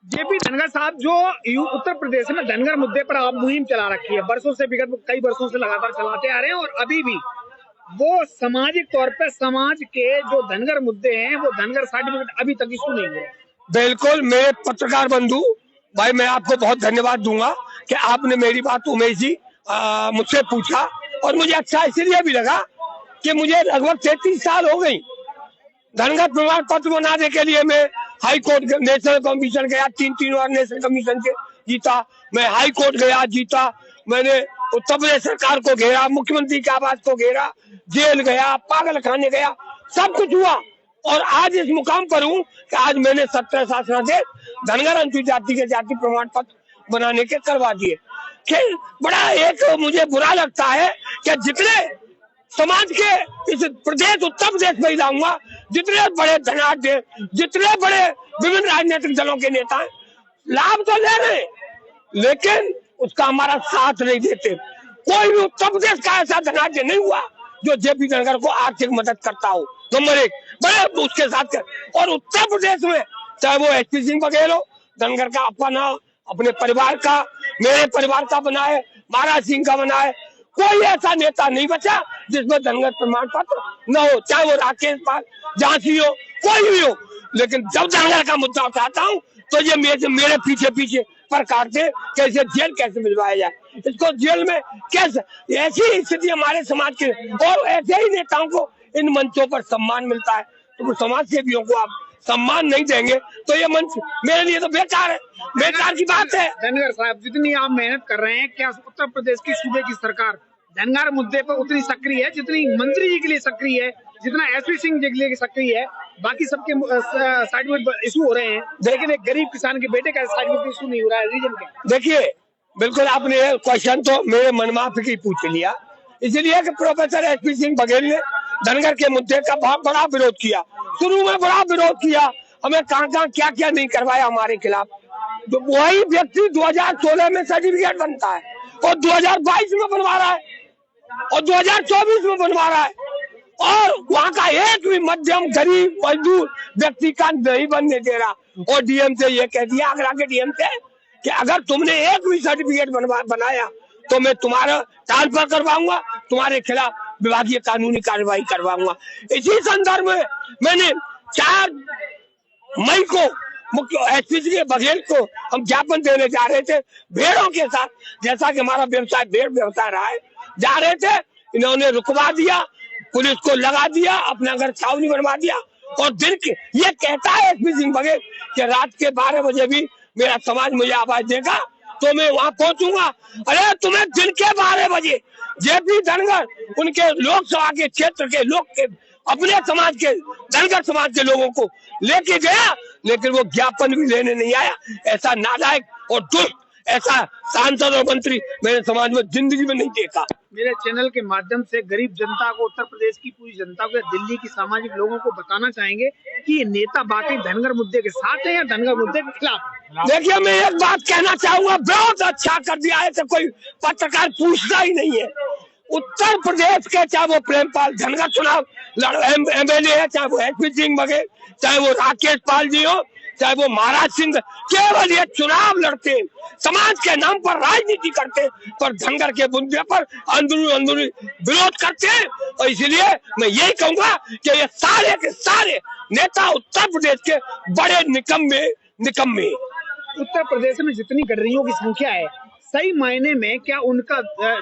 JP Dhangar साहब जो उत्तर प्रदेश में धनगर मुद्दे पर आप मुहिम चला रखी है, वर्षों से, विगत कई वर्षों से लगातार चलाते आ रहे हैं और अभी भी वो सामाजिक तौर पर समाज के जो धनगर मुद्दे हैं वो धनगर सर्टिफिकेट अभी तक इशू नहीं हुआ। बिल्कुल मेरे पत्रकार बंधु भाई, मैं आपको बहुत धन्यवाद दूंगा कि आपने मेरी बात उमेश जी मुझसे पूछा और मुझे अच्छा इसलिए भी लगा कि मुझे लगभग 33 साल हो गई। धनगर प्रमाण पत्र बनाने के लिए मैं हाई कोर्ट नेशनल कमीशन गया, तीन बार नेशनल कमीशन के जीता, मैं हाई कोर्ट गया जीता, मैंने उत्तर प्रदेश सरकार को घेरा, मुख्यमंत्री के आवास को घेरा, जेल गया, पागल खाने गया, सब कुछ हुआ और आज इस मुकाम पर हूँ कि आज मैंने 17 शासनादेश धनगर अनुसूचित जाति के जाति प्रमाण पत्र बनाने के करवा दिए। कि बड़ा एक मुझे बुरा लगता है कि जितने समाज के इस प्रदेश उत्तर प्रदेश में जाऊंगा, जितने बड़े धनाढ्य, जितने बड़े विभिन्न राजनीतिक दलों के नेता लाभ तो ले रहे, लेकिन उसका हमारा साथ नहीं देते। कोई भी उत्तर प्रदेश का ऐसा धनाढ्य नहीं हुआ जो जेपी धनगर को आर्थिक मदद करता हो। नंबर एक, बड़े उसके साथ कर। और उत्तर प्रदेश में चाहे वो एचपी सिंह बघेल हो, धनगर का अपना अपने परिवार का, मेरे परिवार का बनाए, महाराज सिंह का बनाए, कोई ऐसा नेता नहीं बचा जिसमें धनगर प्रमाण पत्र न हो, चाहे वो राकेश पाल, झांसी हो, कोई भी हो। लेकिन जब धनगर का मुद्दा उठाता हूँ तो ये मेरे पीछे पीछे पर काटते, कैसे जेल कैसे मिलवाया जाए, इसको जेल में कैसे, ऐसी स्थिति हमारे समाज के और ऐसे ही नेताओं को इन मंचों पर सम्मान मिलता है, तो समाज सेवियों को आप सम्मान नहीं देंगे तो ये मंच मेरे लिए तो बेकार है, बेकार की बात है। धनगर साहब, जितनी आप मेहनत कर रहे हैं, क्या उत्तर प्रदेश की सूबे की सरकार धनगर मुद्दे पर उतनी सक्रिय है जितनी मंत्री जी के लिए सक्रिय है, जितना एसपी सिंह जी के लिए सक्रिय है? बाकी सबके सर्टिफिकेट इशू हो रहे हैं, लेकिन एक गरीब किसान के बेटे का सर्टिफिकेट इशू नहीं हो रहा है, रीजन क्या? देखिए, बिल्कुल आपने क्वेश्चन तो मेरे मनमाफी की पूछ लिया, इसलिए कि प्रोफेसर एसपी सिंह बघेल ने धनगर के मुद्दे का बहुत बड़ा विरोध किया, शुरू में बड़ा विरोध किया, हमें कहाँ क्या क्या नहीं करवाया हमारे खिलाफ। तो वही व्यक्ति 2016 में सर्टिफिकेट बनता है और 2022 में बनवा रहा है और 2024 में बनवा रहा है, और वहाँ का एक भी मध्यम गरीब मजदूर व्यक्ति का नहीं बनने दे रहा। और डीएम से ये कह दिया, आगरा के डीएम से, कि अगर तुमने एक भी सर्टिफिकेट बनाया तो मैं तुम्हारा ट्रांसफर करवाऊंगा, तुम्हारे खिलाफ विभागीय कानूनी कार्रवाई करवाऊंगा। इसी संदर्भ में मैंने 4 मई को मुख्य एसपी के बघेल को हम ज्ञापन देने जा रहे थे, भेड़ों के साथ, जैसा कि हमारा व्यवसाय भेड़ व्यवसाय रहा है, जा रहे थे, इन्होंने रुकवा दिया, पुलिस को लगा दिया, अपना घर छावनी बनवा दिया। और दिन के ये कहता है एसपी सिंह बघेल कि रात के 12 बजे भी मेरा समाज मुझे आवाज देगा तो मैं वहां पहुंचूंगा। अरे तुम्हें दिन के 12 बजे जेपी धनगर उनके लोकसभा के क्षेत्र के लोग के अपने समाज के धनगर समाज के लोगों को लेके गया, लेकिन वो ज्ञापन भी लेने नहीं आया। ऐसा नालायक और दुष्ट ऐसा सांसद और मंत्री मेरे समाज में जिंदगी में नहीं देखा। मेरे चैनल के माध्यम से गरीब जनता को, उत्तर प्रदेश की पूरी जनता को, दिल्ली की सामाजिक लोगों को बताना चाहेंगे कि ये नेता बाकी धनगर मुद्दे के साथ है या धनगर मुद्दे के खिलाफ? देखिए, मैं एक बात कहना चाहूंगा, बहुत अच्छा कर दिया है तो कोई पत्रकार पूछता ही नहीं है। उत्तर प्रदेश के चाहे वो प्रेमपाल धनगर चुनाव एमएलए है, चाहे वो एसपी सिंह बघेल, चाहे वो राकेश पाल जी हो, चाहे वो महाराज सिंह, केवल ये चुनाव लड़ते, समाज के नाम पर राजनीति करते, पर धनगर के मुद्दे पर अंदरूनी विरोध करते हैं। और इसलिए मैं यही कहूंगा कि ये सारे के सारे नेता उत्तर प्रदेश के बड़े निकम्मे। उत्तर प्रदेश में जितनी गडरियों की संख्या है, सही मायने में क्या उनका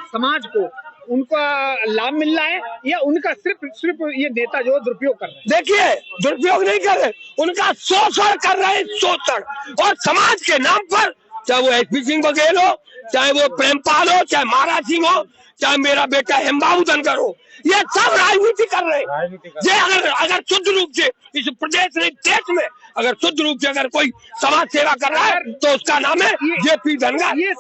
समाज को उनका लाभ मिल रहा है या उनका सिर्फ ये नेता जो दुरुपयोग कर रहे हैं? देखिए, दुरुपयोग नहीं कर रहे, उनका शोषण कर रहे हैं, शोषण। और समाज के नाम पर, चाहे वो एसपी सिंह बघेल हो, चाहे वो प्रेमपाल हो, चाहे महाराज सिंह हो, चाहे मेरा बेटा हेमबाबू धनगर हो, ये सब राजनीति कर रहे हैं। ये अगर शुद्ध रूप से इस प्रदेश नहीं देश में अगर शुद्ध रूप से अगर कोई समाज सेवा कर रहा है तो उसका नाम है जेपी धनगर। ये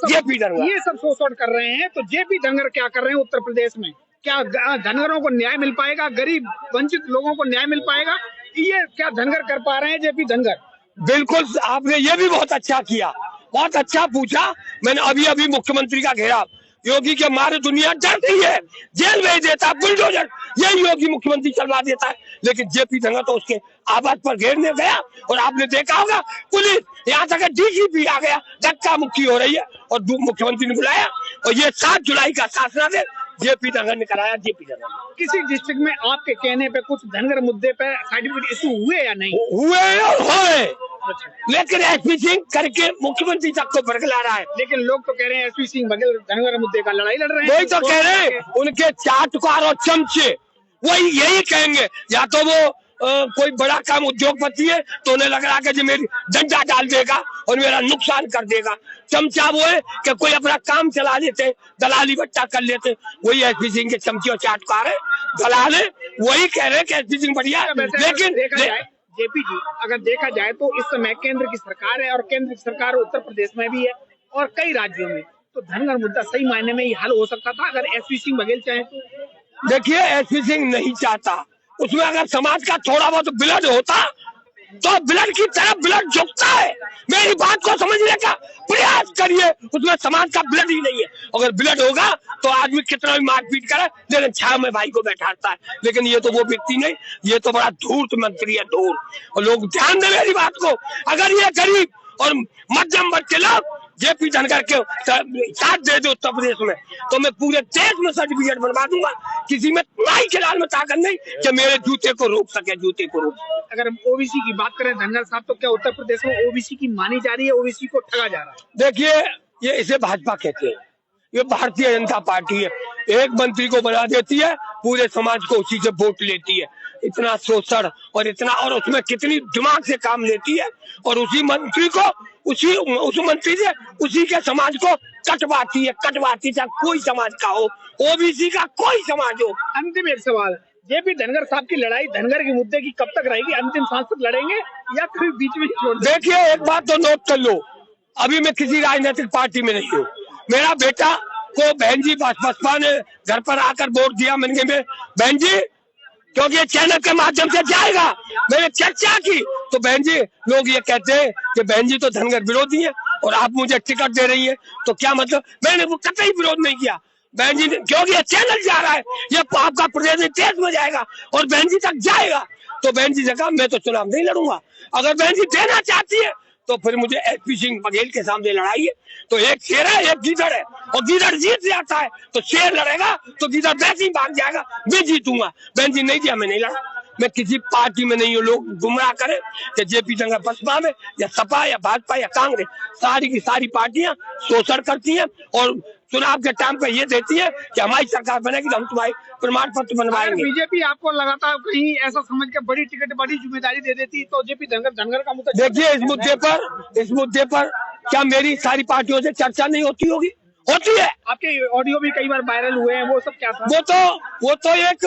सब शोषण कर रहे हैं, तो जेपी धनगर क्या कर रहे हैं उत्तर प्रदेश में? क्या धनगरों को न्याय मिल पाएगा? गरीब वंचित लोगों को न्याय मिल पाएगा? ये क्या धनगर कर पा रहे हैं, जेपी धनगर? बिल्कुल, आपने ये भी बहुत अच्छा किया, बहुत अच्छा पूछा। मैंने अभी मुख्यमंत्री का घेरा, योगी के मारे दुनिया डर रही है, जेल भेज देता, बुलडोजर यही योगी मुख्यमंत्री चलवा देता है। लेकिन जेपी धनखड़ तो उसके आवाज पर घेरने गया और आपने देखा होगा पुलिस यहाँ तक डीजीपी आ गया, धक्का मुक्की हो रही है और मुख्यमंत्री ने बुलाया और ये 7 जुलाई का शासनादेश जेपी धनखड़ ने कराया। जेपी धनखड़ किसी डिस्ट्रिक्ट में आपके कहने पे कुछ धनगर मुद्दे पे सर्टिफिकेट इशू हुए या नहीं हुए और होए, लेकिन एसपी सिंह करके मुख्यमंत्री तक को बरगला रहा है। लेकिन लोग तो कह रहे हैं एसपी सिंह बघेल धनगर मुद्दे का लड़ाई लड़ रहे हैं। वही तो कह रहे हैं, उनके चाटुकार और चमचे वही यही कहेंगे। या तो वो कोई बड़ा काम उद्योगपति है तो उन्हें लग रहा है कि मेरी डंडा डाल देगा और मेरा नुकसान कर देगा। चमचा वो है कि कोई अपना काम चला लेते, दलाली बट्टा कर लेते। वही एसपी सिंह के चमचे और चाटुकार है, दलाल है। वही कह रहे हैं कि एसपी सिंह बढ़िया है। लेकिन जेपी जी, अगर देखा जाए तो इस समय केंद्र की सरकार है और केंद्र की सरकार उत्तर प्रदेश में भी है और कई राज्यों में, तो धनगर मुद्दा सही मायने में ये हल हो सकता था अगर एसपी सिंह बघेल चाहे तो। देखिए, एसपी सिंह नहीं चाहता, उसमें अगर समाज का थोड़ा बहुत ब्लड होता तो ब्लड की तरफ ब्लड झुकता है। मेरी बात को समझने का प्रयास करिए, उसमें समाज का ब्लड ही नहीं है। अगर ब्लड होगा तो आदमी कितना भी मारपीट करे लेकिन छाव में भाई को बैठाता है। लेकिन ये तो वो व्यक्ति नहीं, ये तो बड़ा धूर्त मंत्री है, धूर्त। और लोग ध्यान दें मेरी बात को, अगर ये गरीब और मध्यम वर्ग के लोग जेपी धनखड़ के साथ दे दो उत्तर प्रदेश में तो मैं पूरे देश में सर्टिफिकेट बनवा दूंगा। किसी में नाई के लाल में ताकत नहीं कि मेरे जूते को रोक सके, जूते को रोक। अगर ओबीसी की बात करें धनखड़ साहब, तो क्या उत्तर प्रदेश में ओबीसी की मानी जा रही है, ओबीसी को ठगा जा रहा है? देखिए, ये इसे भाजपा कहते हैं, ये भारतीय जनता पार्टी है। एक मंत्री को बना देती है, पूरे समाज को उसी से वोट लेती है। इतना शोषण और इतना, और उसमें कितनी दिमाग से काम लेती है और उसी मंत्री को उस मंत्री से उसी के समाज को कटवाती है, चाहे कोई समाज का हो, ओबीसी का कोई समाज हो। अंतिम एक सवाल, जेपी धनखड़ साहब की लड़ाई धनगर के मुद्दे की कब तक रहेगी? अंतिम सांस तक लड़ेंगे या कभी बीच में छोड़ देंगे? देखिए, एक बात तो नोट कर लो, अभी मैं किसी राजनीतिक पार्टी में नहीं हूँ। मेरा बेटा को बहन जी बसपा ने घर पर आकर वोट दिया, मैंने बहन जी, क्योंकि चैनल के माध्यम से जाएगा, मैंने चर्चा की तो बहन जी, लोग ये कहते हैं कि बहन जी तो धनगर विरोधी है और आप मुझे टिकट दे रही है, तो क्या मतलब? मैंने वो कतई विरोध नहीं किया बहन जी, क्योंकि ये चैनल जा रहा है, ये आपका प्रदेश देश में जाएगा और बहन जी तक जाएगा। तो बहन जी ने कहा मैं तो चुनाव नहीं लड़ूंगा। अगर बहन जी देना चाहती है तो फिर मुझे एसपी सिंह बघेल के सामने लड़ाई है। तो एक शेर है, एक गीदड़ है, और गीदड़ जीत जाता है तो शेर लड़ेगा तो गीदड़ वैसे ही भाग जाएगा, मैं जीतूंगा। बहन जी नहीं दिया, मैं नहीं लड़ा। मैं किसी पार्टी में नहीं हूँ। लोग गुमराह करें कि जेपी धनखड़ बसपा में या सपा या भाजपा या कांग्रेस, सारी की सारी पार्टियां शोषण करती हैं और चुनाव के टाइम पे ये देती है कि हमारी सरकार बनेगी तो हम तुम्हारी प्रमाण पत्र बनवाएंगे। बीजेपी आपको लगातार कहीं ऐसा समझ के बड़ी टिकट, बड़ी जिम्मेदारी दे देती तो जेपी धनखड़ का मुद्दा। देखिए, इस मुद्दे पर क्या मेरी सारी पार्टियों से चर्चा नहीं होती होगी? होती है। आपके ऑडियो भी कई बार वायरल हुए हैं, वो सब क्या था? वो तो एक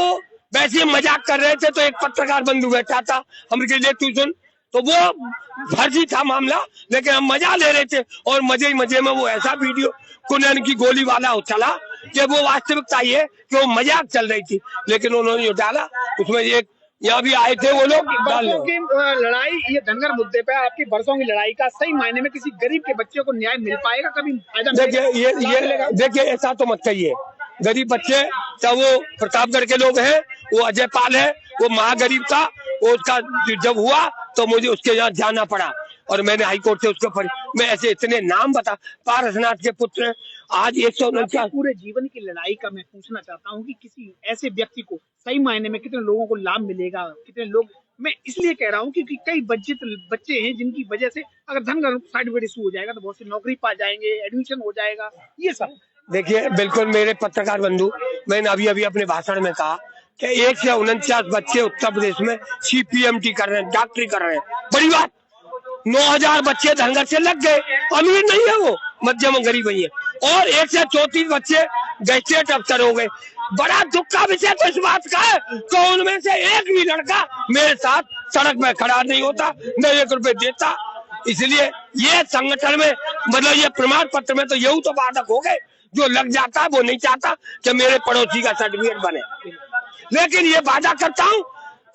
वैसे मजाक कर रहे थे तो एक पत्रकार बंधु बैठा था हमके लिए ट्यूशन, तो वो फर्जी था मामला, लेकिन हम मजा ले रहे थे और मजे ही मजे में वो ऐसा वीडियो कुनैन की गोली वाला चला कि वो वास्तविकता ये कि वो मजाक चल रही थी, लेकिन उन्होंने जो डाला उसमें एक यहाँ भी आए थे वो लोग बरसों की लड़ाई, ये धनगर मुद्दे पे आपकी बरसों की लड़ाई का सही मायने में किसी गरीब के बच्चे को न्याय मिल पाएगा? कभी देखिए ऐसा तो मत कहिए। गरीब बच्चे, चाहे वो प्रतापगढ़ के लोग हैं, वो अजय पाल है, वो महागरीब था, वो उसका जब हुआ तो मुझे उसके यहाँ जाना पड़ा और मैंने हाईकोर्ट से उसको मैं ऐसे इतने नाम बता, पारसनाथ के पुत्र आज 149 पूरे जीवन की लड़ाई का मैं पूछना चाहता हूँ कि किसी ऐसे व्यक्ति को सही मायने में कितने लोगों को लाभ मिलेगा, कितने लोग, मैं इसलिए कह रहा हूँ क्योंकि कई बच्चे हैं जिनकी वजह से अगर धनगर सर्टिफिकेट इशू हो जाएगा तो बहुत सी नौकरी पा जाएंगे, एडमिशन हो जाएगा, ये सब। देखिए, बिल्कुल मेरे पत्रकार बंधु, मैंने अभी अपने भाषण में कहा कि 149 बच्चे उत्तर प्रदेश में CPMT कर रहे हैं, डॉक्टरी कर रहे हैं, बड़ी बात। 9000 बच्चे धनगर से लग गए, अमीर नहीं है वो, मध्यम गरीब ही है, और 134 बच्चे गैजेट अफसर हो गए। बड़ा दुख का विषय तो इस बात का है कि उनमें से एक भी लड़का मेरे साथ सड़क में खड़ा नहीं होता, न 1 रुपए देता। इसलिए ये संगठन में मतलब ये प्रमाण पत्र में तो यही तो बाधक हो गए, जो लग जाता है वो नहीं चाहता कि मेरे पड़ोसी का सर्टिफिकेट बने। लेकिन ये वादा करता हूँ,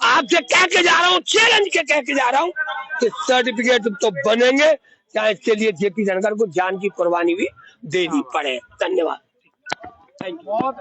आपसे कह के जा रहा हूँ, चैलेंज के कह के जा रहा हूँ कि सर्टिफिकेट तो बनेंगे, चाहे इसके लिए जेपी धनखड़ को जान की कुर्बानी भी देनी पड़े। धन्यवाद, थैंक यू।